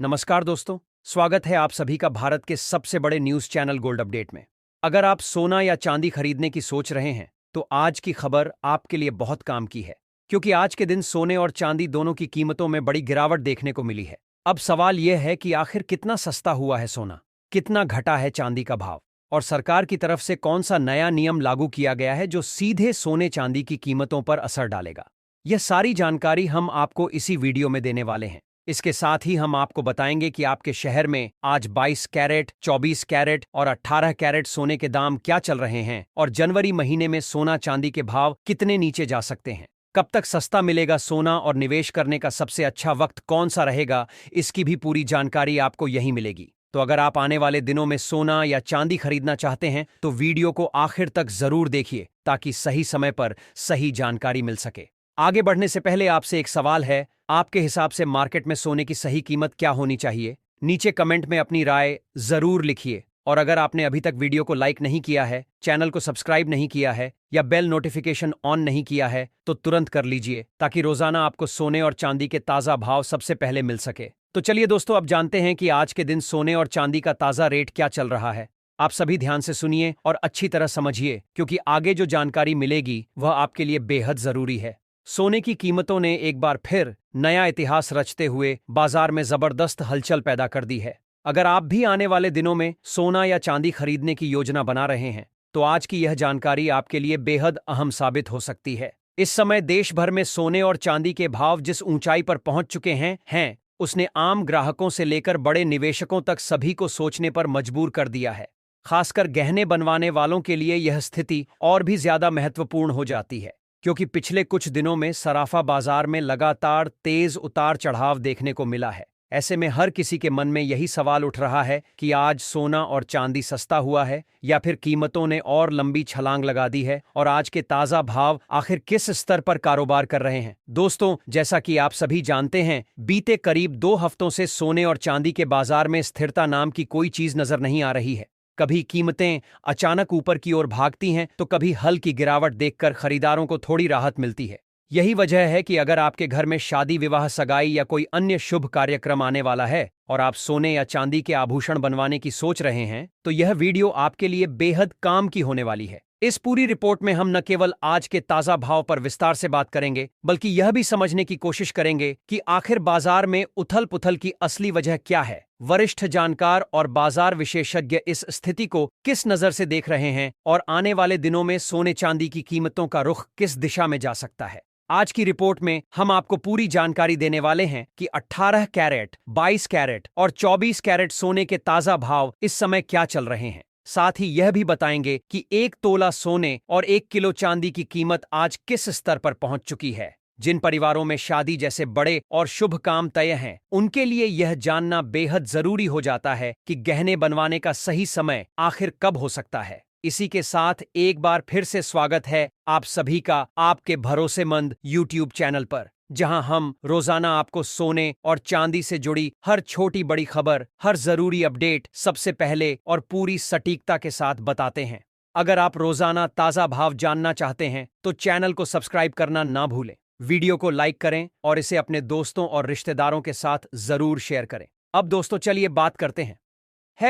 नमस्कार दोस्तों, स्वागत है आप सभी का भारत के सबसे बड़े न्यूज चैनल गोल्ड अपडेट में। अगर आप सोना या चांदी खरीदने की सोच रहे हैं तो आज की खबर आपके लिए बहुत काम की है, क्योंकि आज के दिन सोने और चांदी दोनों की कीमतों में बड़ी गिरावट देखने को मिली है। अब सवाल यह है कि आखिर कितना सस्ता हुआ है सोना, कितना घटा है चांदी का भाव, और सरकार की तरफ से कौन सा नया नियम लागू किया गया है जो सीधे सोने चांदी की कीमतों पर असर डालेगा। यह सारी जानकारी हम आपको इसी वीडियो में देने वाले हैं। इसके साथ ही हम आपको बताएंगे कि आपके शहर में आज 22 कैरेट, 24 कैरेट और 18 कैरेट सोने के दाम क्या चल रहे हैं, और जनवरी महीने में सोना चांदी के भाव कितने नीचे जा सकते हैं। कब तक सस्ता मिलेगा सोना और निवेश करने का सबसे अच्छा वक्त कौन सा रहेगा, इसकी भी पूरी जानकारी आपको यहीं मिलेगी। तो अगर आप आने वाले दिनों में सोना या चांदी खरीदना चाहते हैं तो वीडियो को आखिर तक जरूर देखिए, ताकि सही समय पर सही जानकारी मिल सके। आगे बढ़ने से पहले आपसे एक सवाल है, आपके हिसाब से मार्केट में सोने की सही कीमत क्या होनी चाहिए? नीचे कमेंट में अपनी राय जरूर लिखिए। और अगर आपने अभी तक वीडियो को लाइक नहीं किया है, चैनल को सब्सक्राइब नहीं किया है या बेल नोटिफिकेशन ऑन नहीं किया है तो तुरंत कर लीजिए, ताकि रोजाना आपको सोने और चांदी के ताजा भाव सबसे पहले मिल सके। तो चलिए दोस्तों, अब जानते हैं कि आज के दिन सोने और चांदी का ताजा रेट क्या चल रहा है। आप सभी ध्यान से सुनिए और अच्छी तरह समझिए, क्योंकि आगे जो जानकारी मिलेगी वह आपके लिए बेहद जरूरी है। सोने की कीमतों ने एक बार फिर नया इतिहास रचते हुए बाजार में जबरदस्त हलचल पैदा कर दी है। अगर आप भी आने वाले दिनों में सोना या चांदी खरीदने की योजना बना रहे हैं तो आज की यह जानकारी आपके लिए बेहद अहम साबित हो सकती है। इस समय देश भर में सोने और चांदी के भाव जिस ऊंचाई पर पहुंच चुके हैं उसने आम ग्राहकों से लेकर बड़े निवेशकों तक सभी को सोचने पर मजबूर कर दिया है। खासकर गहने बनवाने वालों के लिए यह स्थिति और भी ज्यादा महत्वपूर्ण हो जाती है, क्योंकि पिछले कुछ दिनों में सराफा बाजार में लगातार तेज उतार चढ़ाव देखने को मिला है। ऐसे में हर किसी के मन में यही सवाल उठ रहा है कि आज सोना और चांदी सस्ता हुआ है या फिर कीमतों ने और लंबी छलांग लगा दी है, और आज के ताजा भाव आखिर किस स्तर पर कारोबार कर रहे हैं। दोस्तों, जैसा कि आप सभी जानते हैं, बीते करीब 2 हफ्तों से सोने और चांदी के बाजार में स्थिरता नाम की कोई चीज नजर नहीं आ रही है। कभी कीमतें अचानक ऊपर की ओर भागती हैं तो कभी हल्की गिरावट देखकर खरीदारों को थोड़ी राहत मिलती है। यही वजह है कि अगर आपके घर में शादी, विवाह, सगाई या कोई अन्य शुभ कार्यक्रम आने वाला है और आप सोने या चांदी के आभूषण बनवाने की सोच रहे हैं तो यह वीडियो आपके लिए बेहद काम की होने वाली है। इस पूरी रिपोर्ट में हम न केवल आज के ताजा भाव पर विस्तार से बात करेंगे, बल्कि यह भी समझने की कोशिश करेंगे कि आखिर बाजार में उथल-पुथल की असली वजह क्या है। वरिष्ठ जानकार और बाजार विशेषज्ञ इस स्थिति को किस नजर से देख रहे हैं और आने वाले दिनों में सोने चांदी की कीमतों का रुख किस दिशा में जा सकता है। आज की रिपोर्ट में हम आपको पूरी जानकारी देने वाले हैं कि 18 कैरेट, 22 कैरेट और 24 कैरेट सोने के ताजा भाव इस समय क्या चल रहे हैं। साथ ही यह भी बताएंगे कि 1 तोला सोने और 1 किलो चांदी की कीमत आज किस स्तर पर पहुंच चुकी है। जिन परिवारों में शादी जैसे बड़े और शुभ काम तय हैं, उनके लिए यह जानना बेहद जरूरी हो जाता है कि गहने बनवाने का सही समय आखिर कब हो सकता है। इसी के साथ एक बार फिर से स्वागत है आप सभी का आपके भरोसेमंद YouTube चैनल पर, जहां हम रोजाना आपको सोने और चांदी से जुड़ी हर छोटी बड़ी खबर, हर जरूरी अपडेट सबसे पहले और पूरी सटीकता के साथ बताते हैं। अगर आप रोजाना ताजा भाव जानना चाहते हैं तो चैनल को सब्सक्राइब करना ना भूलें, वीडियो को लाइक करें और इसे अपने दोस्तों और रिश्तेदारों के साथ जरूर शेयर करें। अब दोस्तों, चलिए बात करते हैं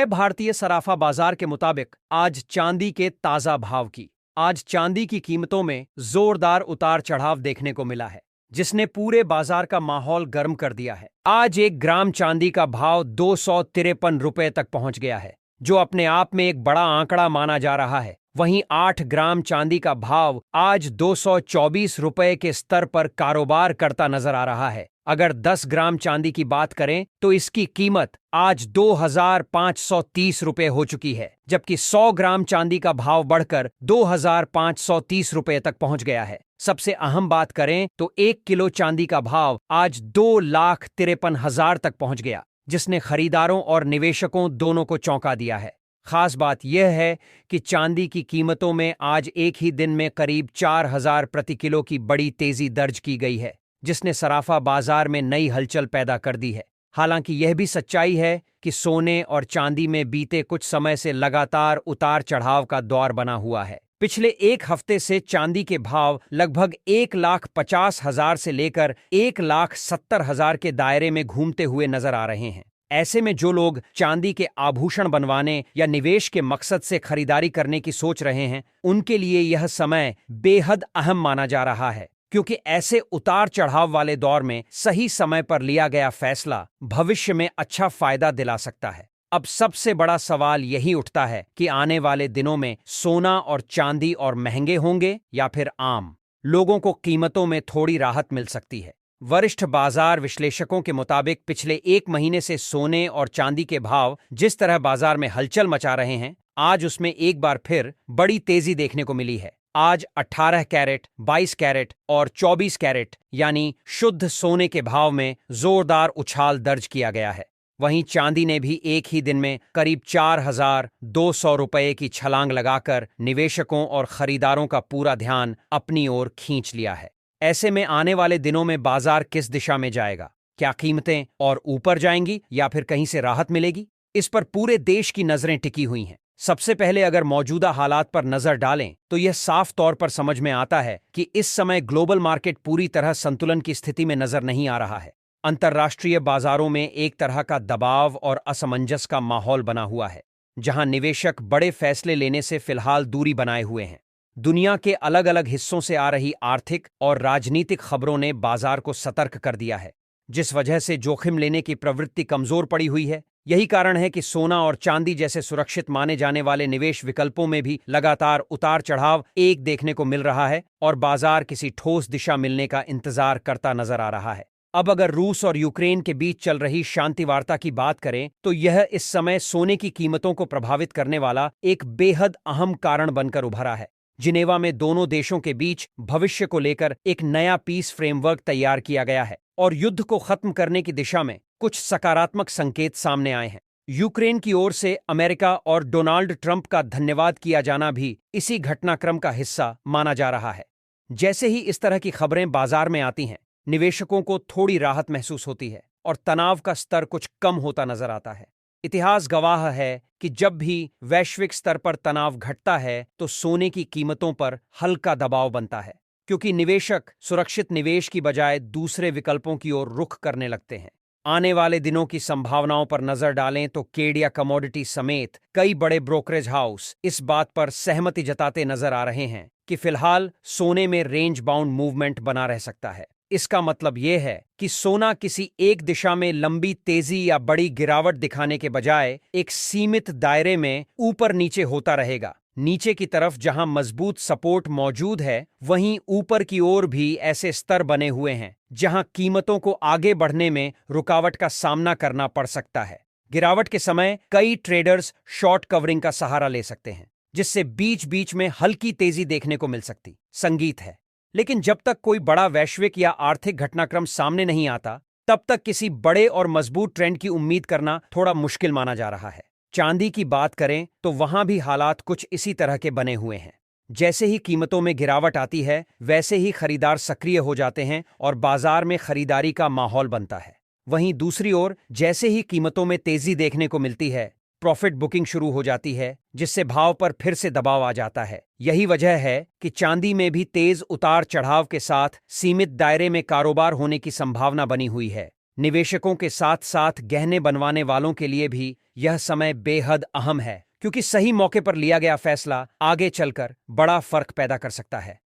भारतीय सराफा बाजार के मुताबिक आज चांदी के ताजा भाव की। आज चांदी की कीमतों में जोरदार उतार चढ़ाव देखने को मिला है, जिसने पूरे बाजार का माहौल गर्म कर दिया है। आज 1 ग्राम चांदी का भाव 253 रुपए तक पहुंच गया है, जो अपने आप में एक बड़ा आंकड़ा माना जा रहा है। वहीं 8 ग्राम चांदी का भाव आज 224 रुपए के स्तर पर कारोबार करता नजर आ रहा है। अगर 10 ग्राम चांदी की बात करें तो इसकी कीमत आज 2530 रुपए हो चुकी है, जबकि 100 ग्राम चांदी का भाव बढ़कर 2530 रुपए तक पहुंच गया है। सबसे अहम बात करें तो 1 किलो चांदी का भाव आज 2,53,000 तक पहुंच गया, जिसने खरीदारों और निवेशकों दोनों को चौंका दिया है। खास बात यह है कि चांदी की कीमतों में आज एक ही दिन में करीब 4,000 प्रति किलो की बड़ी तेजी दर्ज की गई है, जिसने सराफा बाजार में नई हलचल पैदा कर दी है। हालांकि यह भी सच्चाई है कि सोने और चांदी में बीते कुछ समय से लगातार उतार चढ़ाव का दौर बना हुआ है। पिछले एक हफ्ते से चांदी के भाव लगभग 1,50,000 से लेकर 1,70,000 के दायरे में घूमते हुए नजर आ रहे हैं। ऐसे में जो लोग चांदी के आभूषण बनवाने या निवेश के मकसद से खरीदारी करने की सोच रहे हैं, उनके लिए यह समय बेहद अहम माना जा रहा है, क्योंकि ऐसे उतार चढ़ाव वाले दौर में सही समय पर लिया गया फैसला भविष्य में अच्छा फायदा दिला सकता है। अब सबसे बड़ा सवाल यही उठता है कि आने वाले दिनों में सोना और चांदी और महंगे होंगे या फिर आम लोगों को कीमतों में थोड़ी राहत मिल सकती है। वरिष्ठ बाजार विश्लेषकों के मुताबिक पिछले एक महीने से सोने और चांदी के भाव जिस तरह बाजार में हलचल मचा रहे हैं, आज उसमें एक बार फिर बड़ी तेजी देखने को मिली है। आज 18 कैरेट, 22 कैरेट और 24 कैरेट यानी शुद्ध सोने के भाव में जोरदार उछाल दर्ज किया गया है। वहीं चांदी ने भी एक ही दिन में करीब 4,200 रुपये की छलांग लगाकर निवेशकों और खरीदारों का पूरा ध्यान अपनी ओर खींच लिया है। ऐसे में आने वाले दिनों में बाजार किस दिशा में जाएगा? क्या कीमतें और ऊपर जाएंगी या फिर कहीं से राहत मिलेगी? इस पर पूरे देश की नजरें टिकी हुई हैं। सबसे पहले अगर मौजूदा हालात पर नजर डालें तो यह साफ तौर पर समझ में आता है कि इस समय ग्लोबल मार्केट पूरी तरह संतुलन की स्थिति में नजर नहीं आ रहा है। अंतर्राष्ट्रीय बाजारों में एक तरह का दबाव और असमंजस का माहौल बना हुआ है, जहां निवेशक बड़े फैसले लेने से फिलहाल दूरी बनाए हुए हैं। दुनिया के अलग अलग हिस्सों से आ रही आर्थिक और राजनीतिक खबरों ने बाजार को सतर्क कर दिया है, जिस वजह से जोखिम लेने की प्रवृत्ति कमजोर पड़ी हुई है। यही कारण है कि सोना और चांदी जैसे सुरक्षित माने जाने वाले निवेश विकल्पों में भी लगातार उतार चढ़ाव एक देखने को मिल रहा है और बाजार किसी ठोस दिशा मिलने का इंतजार करता नजर आ रहा है। अब अगर रूस और यूक्रेन के बीच चल रही शांति वार्ता की बात करें तो यह इस समय सोने की कीमतों को प्रभावित करने वाला एक बेहद अहम कारण बनकर उभरा है। जिनेवा में दोनों देशों के बीच भविष्य को लेकर एक नया पीस फ्रेमवर्क तैयार किया गया है और युद्ध को खत्म करने की दिशा में कुछ सकारात्मक संकेत सामने आए हैं। यूक्रेन की ओर से अमेरिका और डोनाल्ड ट्रंप का धन्यवाद किया जाना भी इसी घटनाक्रम का हिस्सा माना जा रहा है। जैसे ही इस तरह की खबरें बाजार में आती हैं, निवेशकों को थोड़ी राहत महसूस होती है और तनाव का स्तर कुछ कम होता नजर आता है। इतिहास गवाह है कि जब भी वैश्विक स्तर पर तनाव घटता है तो सोने की कीमतों पर हल्का दबाव बनता है, क्योंकि निवेशक सुरक्षित निवेश की बजाय दूसरे विकल्पों की ओर रुख करने लगते हैं। आने वाले दिनों की संभावनाओं पर नजर डालें तो केडिया कमोडिटी समेत कई बड़े ब्रोकरेज हाउस इस बात पर सहमति जताते नजर आ रहे हैं कि फिलहाल सोने में रेंज बाउंड मूवमेंट बना रह सकता है। इसका मतलब यह है कि सोना किसी एक दिशा में लंबी तेजी या बड़ी गिरावट दिखाने के बजाय एक सीमित दायरे में ऊपर नीचे होता रहेगा। नीचे की तरफ जहां मजबूत सपोर्ट मौजूद है, वहीं ऊपर की ओर भी ऐसे स्तर बने हुए हैं जहां कीमतों को आगे बढ़ने में रुकावट का सामना करना पड़ सकता है। गिरावट के समय कई ट्रेडर्स शॉर्ट कवरिंग का सहारा ले सकते हैं, जिससे बीच बीच में हल्की तेजी देखने को मिल सकती संगीत है। लेकिन जब तक कोई बड़ा वैश्विक या आर्थिक घटनाक्रम सामने नहीं आता, तब तक किसी बड़े और मजबूत ट्रेंड की उम्मीद करना थोड़ा मुश्किल माना जा रहा है। चांदी की बात करें तो वहां भी हालात कुछ इसी तरह के बने हुए हैं। जैसे ही कीमतों में गिरावट आती है, वैसे ही खरीदार सक्रिय हो जाते हैं और बाजार में खरीदारी का माहौल बनता है। वहीं दूसरी ओर जैसे ही कीमतों में तेजी देखने को मिलती है, प्रॉफिट बुकिंग शुरू हो जाती है, जिससे भाव पर फिर से दबाव आ जाता है। यही वजह है कि चांदी में भी तेज उतार चढ़ाव के साथ सीमित दायरे में कारोबार होने की संभावना बनी हुई है। निवेशकों के साथ साथ गहने बनवाने वालों के लिए भी यह समय बेहद अहम है, क्योंकि सही मौके पर लिया गया फैसला आगे चलकर बड़ा फर्क पैदा कर सकता है।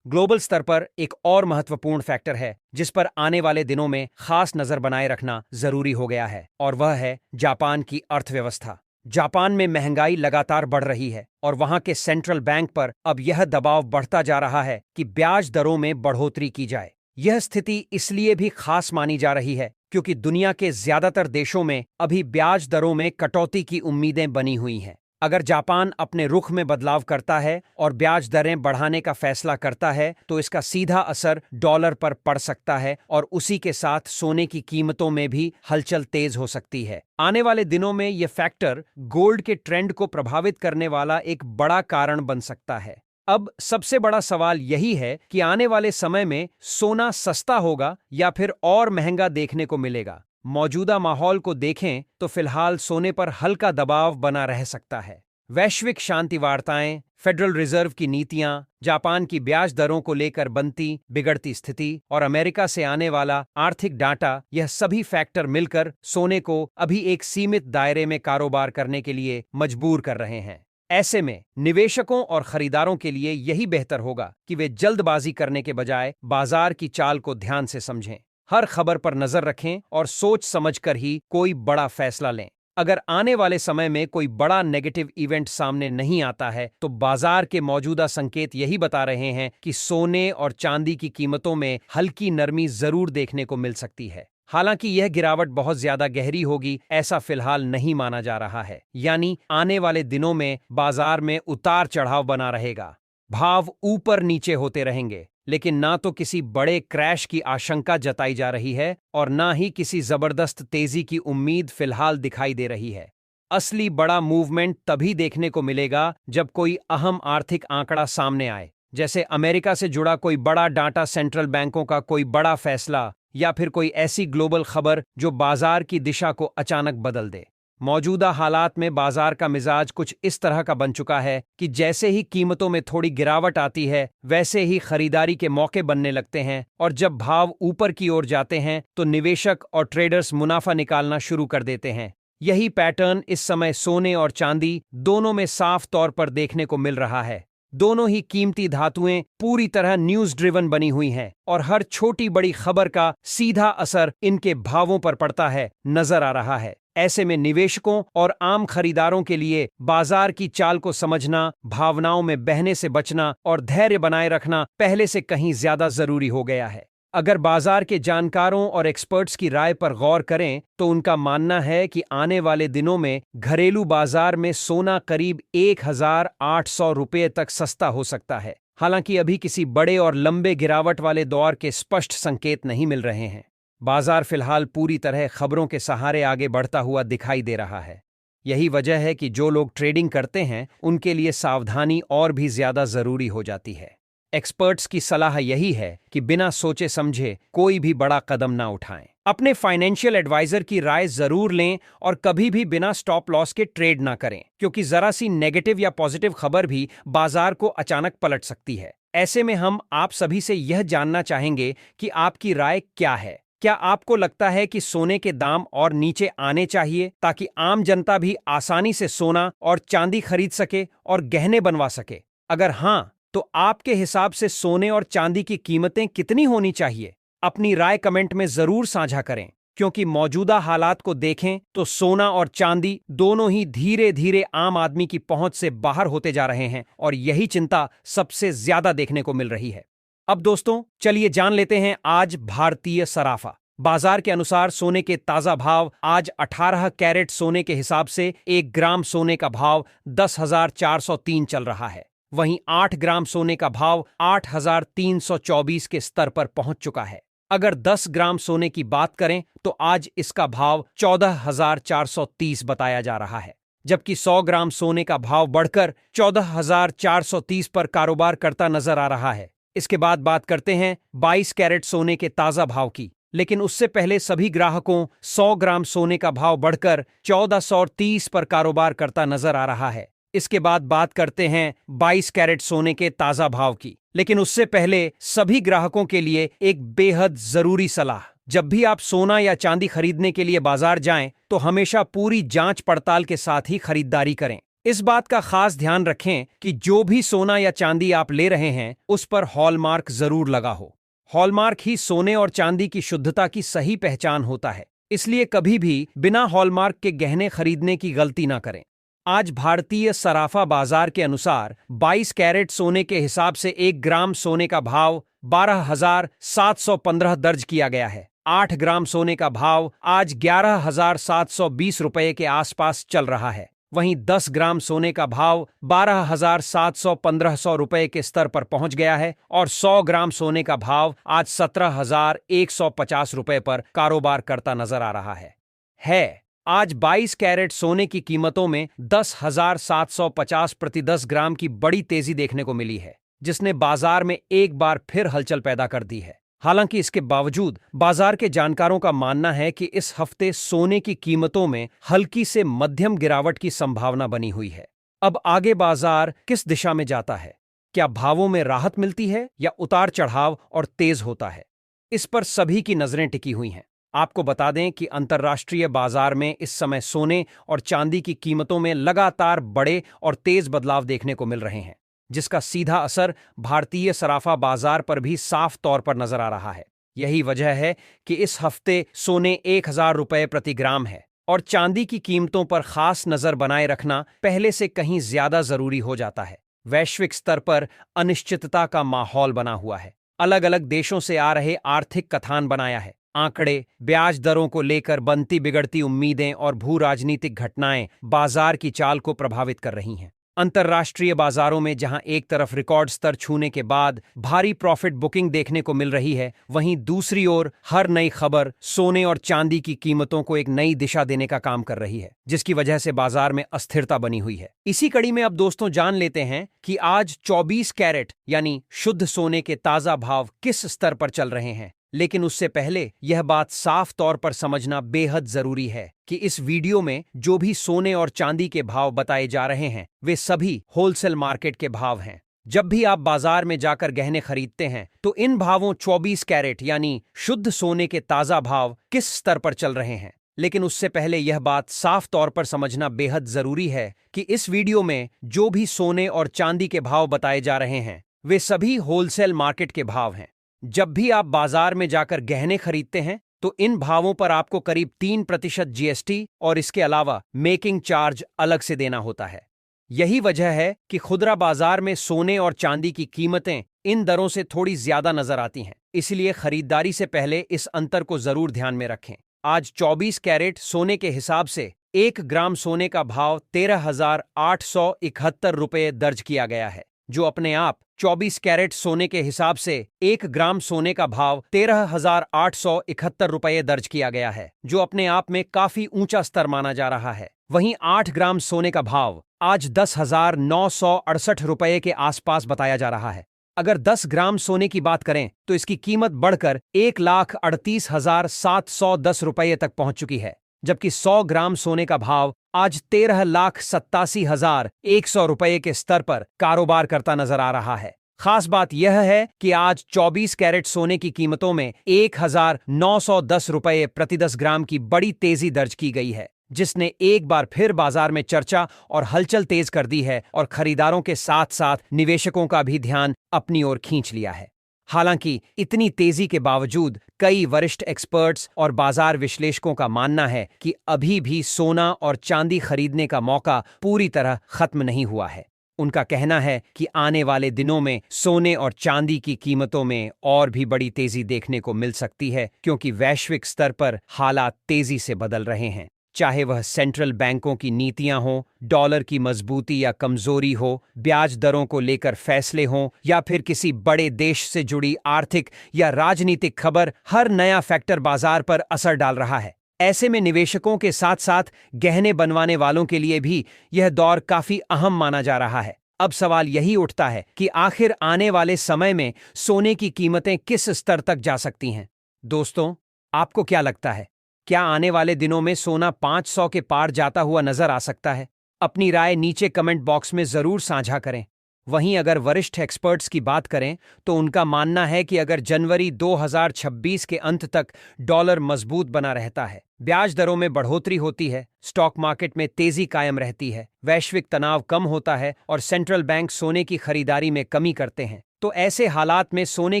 ग्लोबल स्तर पर एक और महत्वपूर्ण फैक्टर है जिस पर आने वाले दिनों में खास नजर बनाए रखना जरूरी हो गया है, और वह है जापान की अर्थव्यवस्था। जापान में महंगाई लगातार बढ़ रही है और वहां के सेंट्रल बैंक पर अब यह दबाव बढ़ता जा रहा है कि ब्याज दरों में बढ़ोतरी की जाए। यह स्थिति इसलिए भी खास मानी जा रही है क्योंकि दुनिया के ज्यादातर देशों में अभी ब्याज दरों में कटौती की उम्मीदें बनी हुई हैं। अगर जापान अपने रुख में बदलाव करता है और ब्याज दरें बढ़ाने का फैसला करता है तो इसका सीधा असर डॉलर पर पड़ सकता है और उसी के साथ सोने की कीमतों में भी हलचल तेज हो सकती है। आने वाले दिनों में यह फैक्टर गोल्ड के ट्रेंड को प्रभावित करने वाला एक बड़ा कारण बन सकता है। अब सबसे बड़ा सवाल यही है कि आने वाले समय में सोना सस्ता होगा या फिर और महंगा देखने को मिलेगा। मौजूदा माहौल को देखें तो फिलहाल सोने पर हल्का दबाव बना रह सकता है। वैश्विक शांति वार्ताएं, फेडरल रिजर्व की नीतियां, जापान की ब्याज दरों को लेकर बनती बिगड़ती स्थिति और अमेरिका से आने वाला आर्थिक डाटा, यह सभी फैक्टर मिलकर सोने को अभी एक सीमित दायरे में कारोबार करने के लिए मजबूर कर रहे हैं। ऐसे में निवेशकों और खरीदारों के लिए यही बेहतर होगा कि वे जल्दबाजी करने के बजाय बाजार की चाल को ध्यान से समझें, हर खबर पर नजर रखें और सोच समझकर ही कोई बड़ा फैसला लें। अगर आने वाले समय में कोई बड़ा नेगेटिव इवेंट सामने नहीं आता है तो बाजार के मौजूदा संकेत यही बता रहे हैं कि सोने और चांदी की कीमतों में हल्की नरमी जरूर देखने को मिल सकती है। हालांकि यह गिरावट बहुत ज्यादा गहरी होगी, ऐसा फिलहाल नहीं माना जा रहा है। यानी आने वाले दिनों में बाजार में उतार चढ़ाव बना रहेगा, भाव ऊपर नीचे होते रहेंगे, लेकिन ना तो किसी बड़े क्रैश की आशंका जताई जा रही है और ना ही किसी जबरदस्त तेजी की उम्मीद फिलहाल दिखाई दे रही है। असली बड़ा मूवमेंट तभी देखने को मिलेगा जब कोई अहम आर्थिक आंकड़ा सामने आए, जैसे अमेरिका से जुड़ा कोई बड़ा डाटा, सेंट्रल बैंकों का कोई बड़ा फैसला या फिर कोई ऐसी ग्लोबल खबर जो बाजार की दिशा को अचानक बदल दे। मौजूदा हालात में बाजार का मिजाज कुछ इस तरह का बन चुका है कि जैसे ही कीमतों में थोड़ी गिरावट आती है वैसे ही खरीदारी के मौके बनने लगते हैं, और जब भाव ऊपर की ओर जाते हैं तो निवेशक और ट्रेडर्स मुनाफा निकालना शुरू कर देते हैं। यही पैटर्न इस समय सोने और चांदी दोनों में साफ तौर पर देखने को मिल रहा है। दोनों ही कीमती धातुएं पूरी तरह न्यूज ड्रिवन बनी हुई हैं और हर छोटी बड़ी खबर का सीधा असर इनके भावों पर पड़ता है, नजर आ रहा है। ऐसे में निवेशकों और आम खरीदारों के लिए बाजार की चाल को समझना, भावनाओं में बहने से बचना और धैर्य बनाए रखना पहले से कहीं ज्यादा जरूरी हो गया है। अगर बाजार के जानकारों और एक्सपर्ट्स की राय पर गौर करें तो उनका मानना है कि आने वाले दिनों में घरेलू बाजार में सोना करीब 1,800 रुपये तक सस्ता हो सकता है। हालांकि अभी किसी बड़े और लंबे गिरावट वाले दौर के स्पष्ट संकेत नहीं मिल रहे हैं। बाजार फिलहाल पूरी तरह खबरों के सहारे आगे बढ़ता हुआ दिखाई दे रहा है। यही वजह है कि जो लोग ट्रेडिंग करते हैं उनके लिए सावधानी और भी ज्यादा जरूरी हो जाती है। एक्सपर्ट्स की सलाह यही है कि बिना सोचे समझे कोई भी बड़ा कदम ना उठाएं। अपने फाइनेंशियल एडवाइजर की राय जरूर लें और कभी भी बिना स्टॉप लॉस के ट्रेड ना करें, क्योंकि जरा सी नेगेटिव या पॉजिटिव खबर भी बाजार को अचानक पलट सकती है। ऐसे में हम आप सभी से यह जानना चाहेंगे कि आपकी राय क्या है। क्या आपको लगता है कि सोने के दाम और नीचे आने चाहिए ताकि आम जनता भी आसानी से सोना और चांदी खरीद सके और गहने बनवा सके? अगर हाँ, तो आपके हिसाब से सोने और चांदी की कीमतें कितनी होनी चाहिए? अपनी राय कमेंट में जरूर साझा करें, क्योंकि मौजूदा हालात को देखें तो सोना और चांदी दोनों ही धीरे धीरे आम आदमी की पहुंच से बाहर होते जा रहे हैं और यही चिंता सबसे ज्यादा देखने को मिल रही है। अब दोस्तों, चलिए जान लेते हैं आज भारतीय सराफा बाजार के अनुसार सोने के ताजा भाव। आज 18 कैरेट सोने के हिसाब से 1 ग्राम सोने का भाव 10,403 चल रहा है। वहीं 8 ग्राम सोने का भाव 8,324 के स्तर पर पहुंच चुका है। अगर 10 ग्राम सोने की बात करें तो आज इसका भाव 14,430 बताया जा रहा है, जबकि 100 ग्राम सोने का भाव बढ़कर 14,430 पर कारोबार करता नजर आ रहा है। इसके बाद बात करते हैं 22 कैरेट सोने के ताजा भाव की, लेकिन उससे पहले सभी ग्राहकों 100 ग्राम सोने का भाव बढ़कर 1430 पर कारोबार करता नजर आ रहा है। इसके बाद बात करते हैं 22 कैरेट सोने के ताजा भाव की, लेकिन उससे पहले सभी ग्राहकों के लिए एक बेहद जरूरी सलाह। जब भी आप सोना या चांदी खरीदने के लिए बाजार जाएं तो हमेशा पूरी जांच पड़ताल के साथ ही खरीदारी करें। इस बात का खास ध्यान रखें कि जो भी सोना या चांदी आप ले रहे हैं उस पर हॉलमार्क जरूर लगा हो। हॉलमार्क ही सोने और चांदी की शुद्धता की सही पहचान होता है, इसलिए कभी भी बिना हॉलमार्क के गहने खरीदने की गलती ना करें। आज भारतीय सराफा बाजार के अनुसार 22 कैरेट सोने के हिसाब से 1 ग्राम सोने का भाव 12,715 दर्ज किया गया है। 8 ग्राम सोने का भाव आज 11,720 रुपये के आसपास चल रहा है। वहीं 10 ग्राम सोने का भाव 12,715 रुपये के स्तर पर पहुंच गया है और 100 ग्राम सोने का भाव आज 17,150 रुपये पर कारोबार करता नजर आ रहा है। आज 22 कैरेट सोने की कीमतों में 10,750 प्रति 10 ग्राम की बड़ी तेजी देखने को मिली है, जिसने बाजार में एक बार फिर हलचल पैदा कर दी है। हालांकि इसके बावजूद बाजार के जानकारों का मानना है कि इस हफ्ते सोने की कीमतों में हल्की से मध्यम गिरावट की संभावना बनी हुई है। अब आगे बाजार किस दिशा में जाता है? क्या भावों में राहत मिलती है या उतार चढ़ाव और तेज होता है? इस पर सभी की नजरें टिकी हुई हैं। आपको बता दें कि अंतर्राष्ट्रीय बाजार में इस समय सोने और चांदी की कीमतों में लगातार बड़े और तेज बदलाव देखने को मिल रहे हैं, जिसका सीधा असर भारतीय सराफा बाजार पर भी साफ तौर पर नजर आ रहा है। यही वजह है कि इस हफ्ते सोने 1,000 रुपये प्रति ग्राम है और चांदी की कीमतों पर खास नजर बनाए रखना पहले से कहीं ज्यादा जरूरी हो जाता है। वैश्विक स्तर पर अनिश्चितता का माहौल बना हुआ है। अलग अलग देशों से आ रहे आर्थिक कथान बनाया है। आंकड़े, ब्याज दरों को लेकर बनती बिगड़ती उम्मीदें और भू राजनीतिक घटनाएं बाजार की चाल को प्रभावित कर रही हैं। अंतर्राष्ट्रीय बाजारों में जहां एक तरफ रिकॉर्ड स्तर छूने के बाद भारी प्रॉफिट बुकिंग देखने को मिल रही है, वहीं दूसरी ओर हर नई खबर सोने और चांदी की कीमतों को एक नई दिशा देने का काम कर रही है, जिसकी वजह से बाजार में अस्थिरता बनी हुई है। इसी कड़ी में अब दोस्तों जान लेते हैं कि आज 24 कैरेट यानी शुद्ध सोने के ताजा भाव किस स्तर पर चल रहे हैं। लेकिन उससे पहले यह बात साफ तौर पर समझना बेहद जरूरी है कि इस वीडियो में जो भी सोने और चांदी के भाव बताए जा रहे हैं, वे सभी होलसेल मार्केट के भाव हैं। जब भी आप बाजार में जाकर गहने खरीदते हैं, तो इन भावों 24 कैरेट यानी शुद्ध सोने के ताजा भाव किस स्तर पर चल रहे हैं। लेकिन उससे पहले यह बात साफ तौर पर समझना बेहद जरूरी है कि इस वीडियो में जो भी सोने और चांदी के भाव बताए जा रहे हैं, वे सभी होलसेल मार्केट के भाव हैं। जब भी आप बाजार में जाकर गहने खरीदते हैं, तो इन भावों पर आपको करीब 3% जीएसटी और इसके अलावा मेकिंग चार्ज अलग से देना होता है। यही वजह है कि खुदरा बाजार में सोने और चांदी की कीमतें इन दरों से थोड़ी ज्यादा नजर आती हैं। इसलिए खरीदारी से पहले इस अंतर को जरूर ध्यान में रखें। आज 24 कैरेट सोने के हिसाब से 1 ग्राम सोने का भाव 13,871 रुपये दर्ज किया गया है, जो अपने आप 24 कैरेट सोने के हिसाब से 1 ग्राम सोने का भाव 13,871 रुपये दर्ज किया गया है, जो अपने आप में काफी ऊंचा स्तर माना जा रहा है। वहीं 8 ग्राम सोने का भाव आज 10,968 रुपये के आसपास बताया जा रहा है। अगर 10 ग्राम सोने की बात करें तो इसकी कीमत बढ़कर 1,38,710 रुपये तक पहुंच चुकी है, जबकि 100 ग्राम सोने का भाव आज 13,87,100 रुपये के स्तर पर कारोबार करता नजर आ रहा है। खास बात यह है कि आज 24 कैरेट सोने की कीमतों में 1,910 रुपये प्रति 10 ग्राम की बड़ी तेजी दर्ज की गई है, जिसने एक बार फिर बाजार में चर्चा और हलचल तेज कर दी है और खरीदारों के साथ साथ निवेशकों का भी ध्यान अपनी ओर खींच लिया है। हालांकि इतनी तेजी के बावजूद कई वरिष्ठ एक्सपर्ट्स और बाजार विश्लेषकों का मानना है कि अभी भी सोना और चांदी खरीदने का मौका पूरी तरह खत्म नहीं हुआ है। उनका कहना है कि आने वाले दिनों में सोने और चांदी की कीमतों में और भी बड़ी तेजी देखने को मिल सकती है, क्योंकि वैश्विक स्तर पर हालात तेजी से बदल रहे हैं। चाहे वह सेंट्रल बैंकों की नीतियां हों, डॉलर की मजबूती या कमजोरी हो, ब्याज दरों को लेकर फैसले हों, या फिर किसी बड़े देश से जुड़ी आर्थिक या राजनीतिक खबर, हर नया फैक्टर बाजार पर असर डाल रहा है। ऐसे में निवेशकों के साथ साथ गहने बनवाने वालों के लिए भी यह दौर काफी अहम माना जा रहा है। अब सवाल यही उठता है कि आखिर आने वाले समय में सोने की कीमतें किस स्तर तक जा सकती हैं। दोस्तों, आपको क्या लगता है? क्या आने वाले दिनों में सोना 500 के पार जाता हुआ नजर आ सकता है? अपनी राय नीचे कमेंट बॉक्स में जरूर साझा करें। वहीं अगर वरिष्ठ एक्सपर्ट्स की बात करें तो उनका मानना है कि अगर जनवरी 2026 के अंत तक डॉलर मजबूत बना रहता है, ब्याज दरों में बढ़ोतरी होती है, स्टॉक मार्केट में तेजी कायम रहती है, वैश्विक तनाव कम होता है और सेंट्रल बैंक सोने की खरीदारी में कमी करते हैं, तो ऐसे हालात में सोने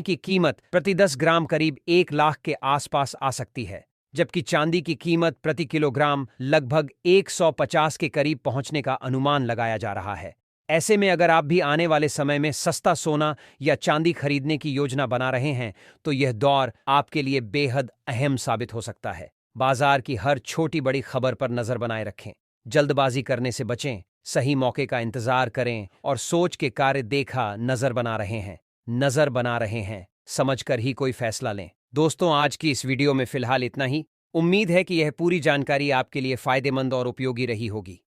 की कीमत प्रति 10 ग्राम करीब 1 लाख के आसपास आ सकती है, जबकि चांदी की कीमत प्रति किलोग्राम लगभग 150 के करीब पहुंचने का अनुमान लगाया जा रहा है। ऐसे में अगर आप भी आने वाले समय में सस्ता सोना या चांदी खरीदने की योजना बना रहे हैं, तो यह दौर आपके लिए बेहद अहम साबित हो सकता है। बाजार की हर छोटी बड़ी खबर पर नजर बनाए रखें, जल्दबाजी करने से बचें, सही मौके का इंतजार करें और सोच के कार्य देखा नजर बना रहे हैं, समझकर ही कोई फैसला लें। दोस्तों, आज की इस वीडियो में फिलहाल इतना ही। उम्मीद है कि यह पूरी जानकारी आपके लिए फायदेमंद और उपयोगी रही होगी।